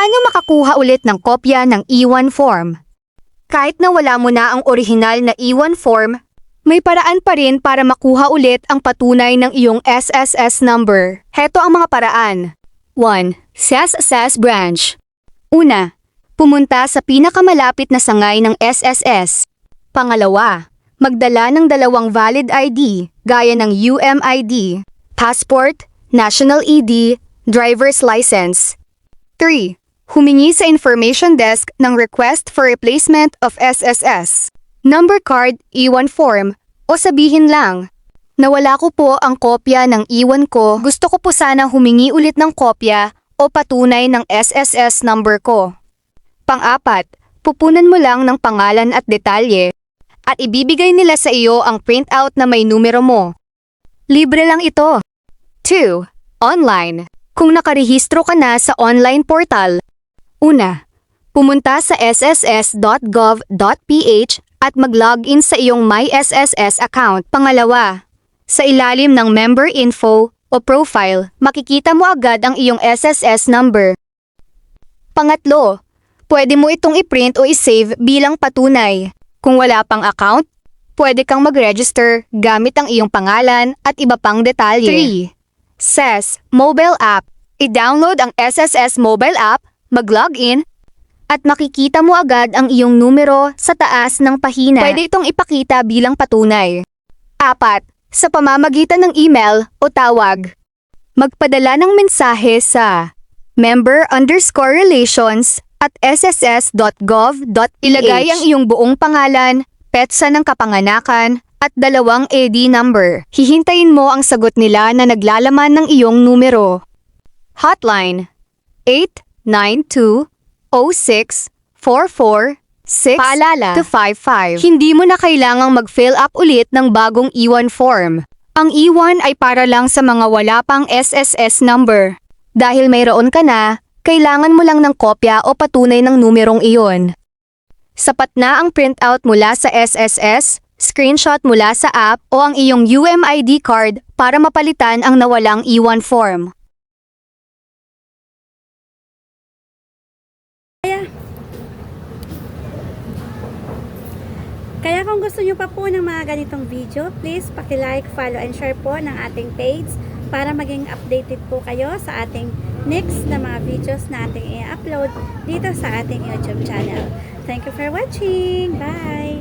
Paano makakuha ulit ng kopya ng E1 form? Kahit na wala mo na ang orihinal na E1 form, may paraan pa rin para makuha ulit ang patunay ng iyong SSS number. Heto ang mga paraan. 1. SSS branch. Una, pumunta sa pinakamalapit na sangay ng SSS. Pangalawa, magdala ng dalawang valid ID gaya ng UMID, passport, national ID, driver's license. 3. Humingi sa information desk ng request for replacement of SSS, number card, E1 form, o sabihin lang, nawala ko po ang kopya ng E1 ko, gusto ko po sana humingi ulit ng kopya o patunay ng SSS number ko. Pang-apat, pupunan mo lang ng pangalan at detalye at ibibigay nila sa iyo ang printout na may numero mo. Libre lang ito. 2. Online. Kung nakarehistro ka na sa online portal, una, pumunta sa sss.gov.ph at mag-login sa iyong MySSS account. Pangalawa, sa ilalim ng member info o profile, makikita mo agad ang iyong SSS number. Pangatlo, pwede mo itong i-print o i-save bilang patunay. Kung wala pang account, pwede kang mag-register gamit ang iyong pangalan at iba pang detalye. 3. SES Mobile App. I-download ang SSS Mobile App, mag-login, at makikita mo agad ang iyong numero sa taas ng pahina. Pwede itong ipakita bilang patunay. 4. Sa pamamagitan ng email o tawag, magpadala ng mensahe sa member_relations@sss.gov.ph. Ilagay ang iyong buong pangalan, petsa ng kapanganakan, at dalawang ID number. Hihintayin mo ang sagot nila na naglalaman ng iyong numero. Hotline 892-06-44-6. Paalala, 255. Hindi mo na kailangang mag-fill up ulit ng bagong E1 form. Ang E1 ay para lang sa mga wala pang SSS number. Dahil mayroon ka na, kailangan mo lang ng kopya o patunay ng numerong iyon. Sapat na ang printout mula sa SSS, screenshot mula sa app o ang iyong UMID card para mapalitan ang nawalang E1 form. Kaya kung gusto nyo pa po ng mga ganitong video, please paki-like, follow, and share po ng ating page para maging updated po kayo sa ating next na mga videos na ating i-upload dito sa ating YouTube channel. Thank you for watching. Bye!